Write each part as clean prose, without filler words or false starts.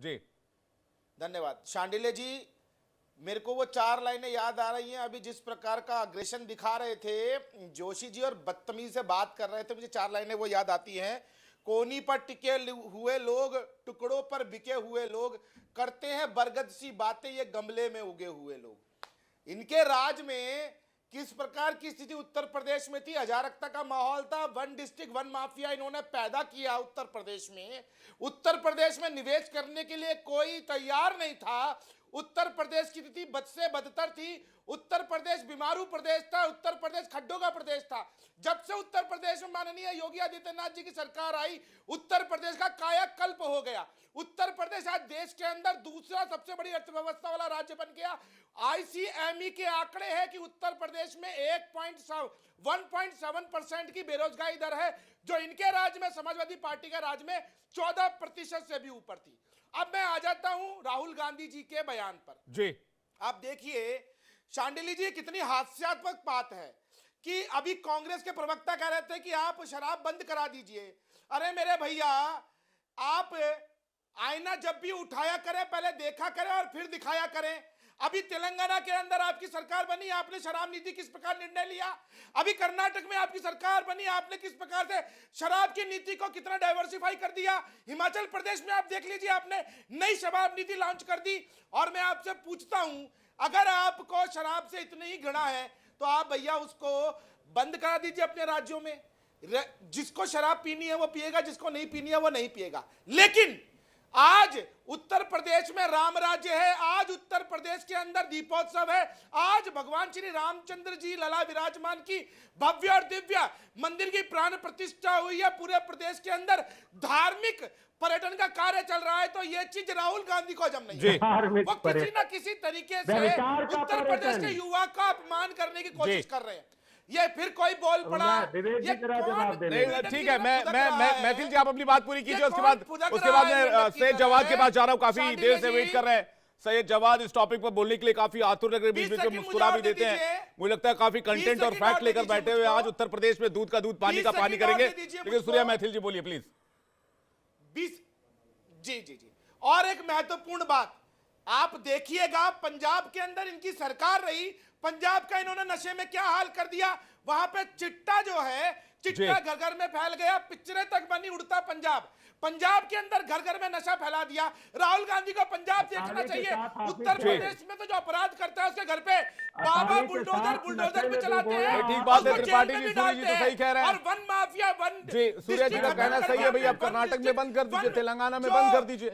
जी धन्यवाद शांडिल्य जी। मेरे को वो 4 लाइनें याद आ रही हैं, अभी जिस प्रकार का अग्रेशन दिखा रहे थे जोशी जी और बदतमीजी से बात कर रहे थे, मुझे 4 लाइनें वो याद आती हैं। कोनी पर टिके हुए लोग, टुकड़ों पर बिके हुए लोग, करते हैं बरगद सी बातें ये गमले में उगे हुए लोग। इनके राज में किस प्रकार की स्थिति उत्तर प्रदेश में थी, अराजकता का माहौल था, वन डिस्ट्रिक्ट वन माफिया इन्होंने पैदा किया उत्तर प्रदेश में। उत्तर प्रदेश में निवेश करने के लिए कोई तैयार नहीं था। उत्तर प्रदेश की स्थिति बद से बदतर थी। उत्तर प्रदेश बीमारू प्रदेश था, उत्तर प्रदेश खड्डों का प्रदेश था। जब से उत्तर प्रदेश में माननीय योगी आदित्यनाथ जी की सरकार आई, उत्तर प्रदेश का कायाकल्प हो गया। उत्तर प्रदेश आज देश के अंदर दूसरा सबसे बड़ी अर्थव्यवस्था वाला राज्य बन गया। आईसीएमई के आंकड़े हैं कि उत्तर प्रदेश में 1.7% की बेरोजगारी दर है, जो इनके राज्य में, समाजवादी पार्टी के राज्य में 14% से भी ऊपर थी। अब मैं आ जाता हूं राहुल गांधी जी के बयान पर। जी आप देखिए शांडिली जी, कितनी हास्यात्मक बात है कि अभी कांग्रेस के प्रवक्ता कह रहे थे कि आप शराब बंद करा दीजिए। अरे मेरे भैया, आप आईना जब भी उठाया करें पहले देखा करें और फिर दिखाया करें। अभी तेलंगाना के अंदर आपकी सरकार बनी, आपने शराब नीति किस प्रकार निर्णय लिया। अभी कर्नाटक में आपकी सरकार बनी, आपने किस प्रकार से शराब की नीति को कितना डाइवर्सिफाई कर दिया। हिमाचल प्रदेश में आप देख लीजिए, आपने नई शराब नीति लॉन्च कर दी। और मैं आपसे पूछता हूं, अगर आपको शराब से इतनी ही घृणा है तो आप भैया उसको बंद करा दीजिए अपने राज्यों में। जिसको शराब पीनी है वो पिएगा, जिसको नहीं पीनी है वो नहीं पिएगा। लेकिन आज उत्तर प्रदेश में राम राज्य है, आज उत्तर प्रदेश के अंदर दीपोत्सव है, आज भगवान श्री रामचंद्र जी लला विराजमान की भव्य और दिव्य मंदिर की प्राण प्रतिष्ठा हुई है। पूरे प्रदेश के अंदर धार्मिक पर्यटन का कार्य चल रहा है। तो ये चीज राहुल गांधी को हजम नहीं है। वो किसी ना किसी तरीके से उत्तर प्रदेश के युवा का अपमान करने की कोशिश कर रहे हैं। ये फिर कोई बोल पड़ा, ये कौन? ठीक है, मैं मैथिल जी आप अपनी बात पूरी कीजिए, उसके बाद मैं सैयद जवाद के पास जा रहा हूं। काफी देर से वेट कर रहे हैं सैयद जवाद इस टॉपिक पर बोलने के लिए, काफी आतुर लग रहे, बीच बीच में मुस्कुरा भी देते हैं। मुझे लगता है काफी कंटेंट और फैक्ट लेकर बैठे हुए आज उत्तर प्रदेश में दूध का दूध पानी का पानी करेंगे। लेकिन सूर्या मैथिल जी बोलिए प्लीज। 20 जी जी जी। और एक महत्वपूर्ण बात आप देखिएगा, पंजाब के अंदर इनकी सरकार रही, पंजाब का इन्होंने नशे में क्या हाल कर दिया। वहां पे चिट्टा जो है, चिट्टा घर घर में फैल गया, पिक्चरें तक बनी उड़ता पंजाब। पंजाब के अंदर घर घर में नशा फैला दिया। राहुल गांधी को पंजाब देखना चाहिए। उत्तर प्रदेश में तो जो अपराध करता है उसके घर पे बाबा बुलडोजर पे चलाते हैं। ठीक बात है, त्रिपाठी जी सूर्य जी तो सही कह रहे हैं। और वन माफिया जी सूर्य जी का कहना सही है। भैया आप कर्नाटक में बंद कर दीजिए, तेलंगाना में बंद कर दीजिए,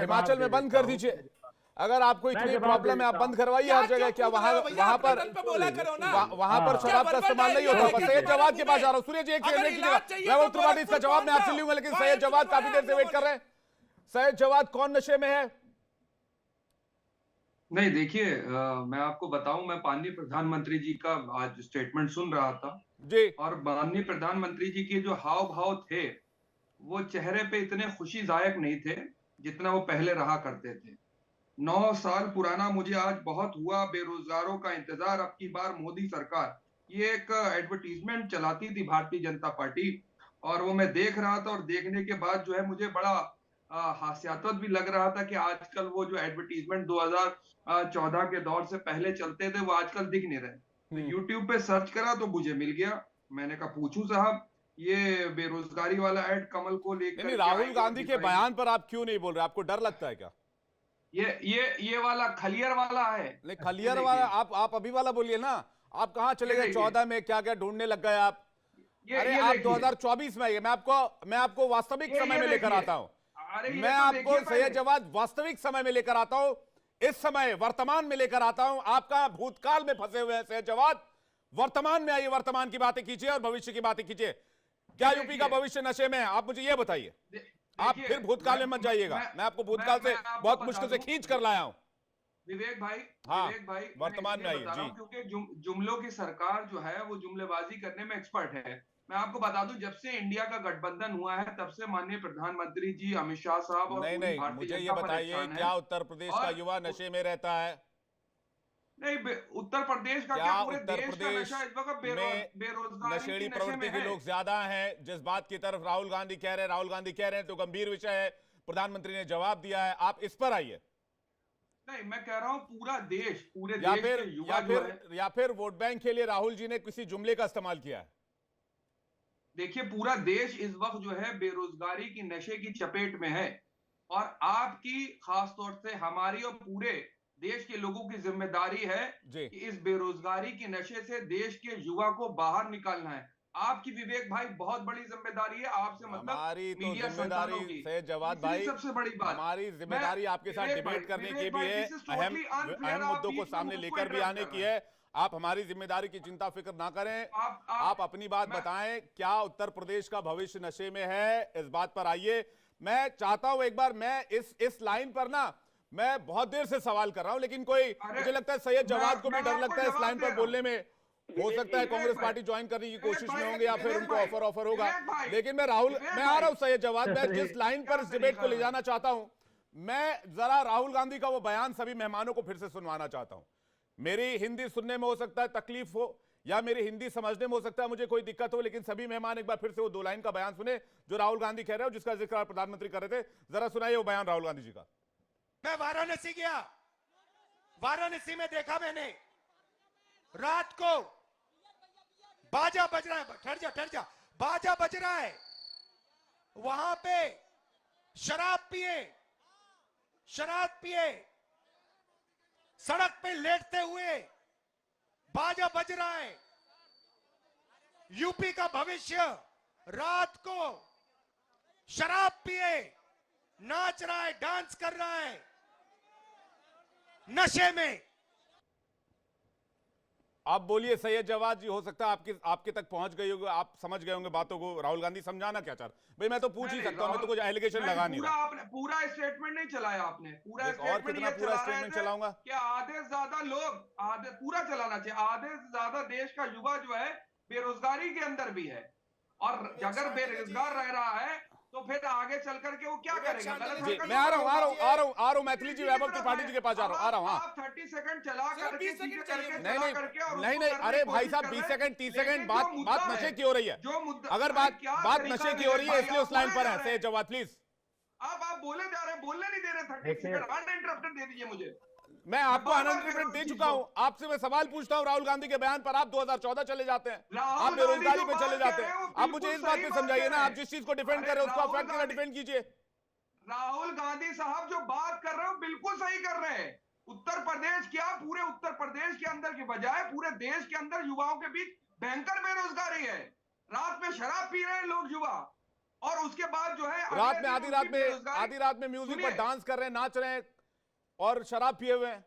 हिमाचल में बंद कर दीजिए। अगर आपको इतनी प्रॉब्लम है आप बंद करवाइए हर जगह। क्या वहां पर शराब का इस्तेमाल नहीं होता? सैयद जवाद के पास जा रहा हूँ। सूर्य जी एक सेकंड, मैं वो त्रिपाठी इसका जवाब मैं आपसे लूंगा, लेकिन सैयद जवाद काफी देर से वेट कर रहे हैं। सैयद जवाद, कौन नशे में है? नहीं देखिए, मैं आपको बताऊं, मैं माननीय प्रधानमंत्री जी का आज स्टेटमेंट सुन रहा था जी, और माननीय प्रधानमंत्री जी के जो हाव भाव थे वो चेहरे पे इतने खुशीदायक नहीं थे जितना वो पहले रहा करते थे। 9 साल पुराना मुझे आज बहुत हुआ बेरोजगारों का इंतजार, अब की बार मोदी सरकार, ये एक एडवर्टीजमेंट चलाती थी भारतीय जनता पार्टी और वो मैं देख रहा था और देखने के बाद जो है मुझे बड़ा हास्यास्पद भी लग रहा था कि आजकल वो जो एडवर्टीजमेंट 2014 के दौर से पहले चलते थे वो आजकल दिख नहीं रहे। तो यूट्यूब पे सर्च करा तो मुझे मिल गया। मैंने कहा पूछूं साहब, ये बेरोजगारी वाला एड कमल को लेकर राहुल गांधी के बयान पर आप क्यों नहीं बोल रहे? आपको डर लगता है क्या? ये वाला खलियर वाला है। नहीं, खलियर वाला आप अभी वाला बोलिए ना। आप कहां चले गए? 14 में क्या क्या ढूंढने लग गए आप? अरे आप 2024 में आइए, मैं आपको वास्तविक समय में लेकर आता हूं। मैं आपको सैयद जवाद वास्तविक समय में लेकर आता हूं, इस समय वर्तमान में लेकर आता हूं। आपका भूतकाल में फंसे हुए हैं सैयद जवाद, वर्तमान में आइए, वर्तमान की बातें कीजिए और भविष्य की बातें कीजिए। क्या यूपी का भविष्य नशे में है? आप मुझे यह बताइए। आप फिर भूतकाल में मत जाइएगा। मैं आपको भूतकाल से बहुत मुश्किल से खींच कर लाया हूं। विवेक भाई, हाँ, विवेक भाई, वर्तमान में आइए जी। क्योंकि जुमलों की सरकार जो है वो जुमलेबाजी करने में एक्सपर्ट है। मैं आपको बता दूं, जब से इंडिया का गठबंधन हुआ है तब से माननीय प्रधानमंत्री जी, अमित शाह साहब और नहीं, मुझे ये बताइए, क्या उत्तर प्रदेश का युवा नशे में रहता है? नहीं, उत्तर प्रदेश का क्या पूरे देश का नशा इस वक्त बेरोजगारी नशेड़ी की नशे प्रवृत्ति में के है। लोग ज्यादा हैं। जिस बात की तरफ राहुल गांधी कह रहे हैं तो गंभीर विषय है। प्रधानमंत्री ने जवाब दिया है, आप इस पर आइए। नहीं, मैं कह रहा हूं पूरा देश, पूरे या देश फिर के युवा जो है, या फिर वोट बैंक के लिए राहुल जी ने किसी जुमले का इस्तेमाल किया है? देखिए पूरा देश इस वक्त जो है बेरोजगारी की नशे की चपेट में है, और आपकी खासतौर से हमारी और पूरे देश के लोगों की जिम्मेदारी है जी। कि इस बेरोजगारी की नशे से देश के युवा को बाहर निकालना है। आपकी विवेक भाई बहुत बड़ी जिम्मेदारी है, आपसे मतलब हमारी तो मीडिया संस्थानों जिम्मेदारी की। से जवाब तीसरी भाई, सबसे बड़ी बात, हमारी जिम्मेदारी आपके साथ विवेक भाई, डिबेट करने की विवेक भी भाई, है, this is अहम totally unfair, अहम आप मुद्दों को बीच में सामने मुझको लेकर भी interrupt आने कर की रहे हैं। है। आप हमारी जिम्मेदारी की चिंता फिक्र ना करें, आप आप अपनी बात बताएं। क्या उत्तर प्रदेश का भविष्य नशे में है, इस बात पर आइए। मैं चाहता हूं एक बार, मैं इस लाइन पर ना मैं बहुत देर से सवाल कर रहा हूं, लेकिन कोई, मुझे लगता है सैयद जवाद को भी डर लगता है इस लाइन पर बोलने में। हो सकता है कांग्रेस पार्टी ज्वाइन करने की कोशिश में होंगे या फिर उनको ऑफर होगा, लेकिन मैं आ रहा हूं सैयद जवाद। मैं जिस लाइन पर इस डिबेट को ले जाना चाहता हूं, मैं जरा राहुल गांधी का वो बयान सभी मेहमानों को फिर से सुनवाना चाहता हूं। मेरी हिंदी सुनने में हो सकता है तकलीफ हो, या मेरी हिंदी समझने में हो सकता है मुझे कोई दिक्कत हो, लेकिन सभी मेहमान एक बार फिर से वो 2 लाइन का बयान सुने जो राहुल गांधी कह रहे हो, जिसका जिक्र प्रधानमंत्री कर रहे थे। जरा सुनाइए वो बयान राहुल गांधी जी का। मैं वाराणसी गया, वाराणसी में देखा मैंने रात को बाजा बज रहा है, ठहर जा, बाजा बज रहा है, वहां पे शराब पिए सड़क पे लेटते हुए बाजा बज रहा है। यूपी का भविष्य रात को शराब पिए नाच रहा है, डांस कर रहा है नशे में। आप बोलिए सैयद जवाद जी, हो सकता है आपके तक पहुंच गई होगी, आप समझ गए होंगे बातों को। राहुल गांधी समझाना क्या चाह रहे? भाई मैं तो पूछ ही सकता हूं, मैं तो कुछ एलिगेशन लगा नहीं रहा। आपने पूरा स्टेटमेंट नहीं चलाया, आपने पूरा और कितना पूरा स्टेटमेंट चलाऊंगा? कि आधे से ज्यादा लोग, आधे पूरा चलाना चाहिए, आधे से ज्यादा देश का युवा जो है बेरोजगारी के अंदर भी है, और अगर बेरोजगार रह रहा है तो फिर आगे चल करके वो क्या करेगा? जी, मैं आ रहा हूं मैथिली जी, वैभव त्रिपाठी जी के पास आ रहा हूं। आप 30 सेकंड चला करके नहीं, अरे भाई साहब 20 सेकंड 30 सेकंड बात नशे की हो रही है। जो मुद्दा, अगर बात नशे की हो रही है इसलिए उस लाइन पर है। सैयद जवाद प्लीज। आप बोले जा रहे हैं, बोलने नहीं दे रहे। 30 सेकंड अनइंटरप्टेड दे दीजिए मुझे। मैं आपको अनइंटरप्टेड दे चुका हूं, आपसे मैं सवाल पूछता हूं राहुल गांधी के बयान पर, आप 2014 चले जाते हैं, आप बेरोजगारी पे चले जाते हैं। आप मुझे इस बात पे समझाइए ना, आप जिस चीज को डिफेंड कर रहे हैं उसको आप फैक्ट के साथ डिफेंड कीजिए। राहुल गांधी साहब जो बात कर रहे हो बिल्कुल सही कर रहे हैं। उत्तर प्रदेश क्या, पूरे उत्तर प्रदेश के अंदर की बजाय पूरे देश के अंदर युवाओं के बीच भयंकर बेरोजगारी है। रात में शराब पी रहे हैं लोग युवा, और उसके बाद जो है आधी रात में म्यूजिक पर डांस कर रहे हैं, नाच रहे हैं और शराब पिए हुए हैं।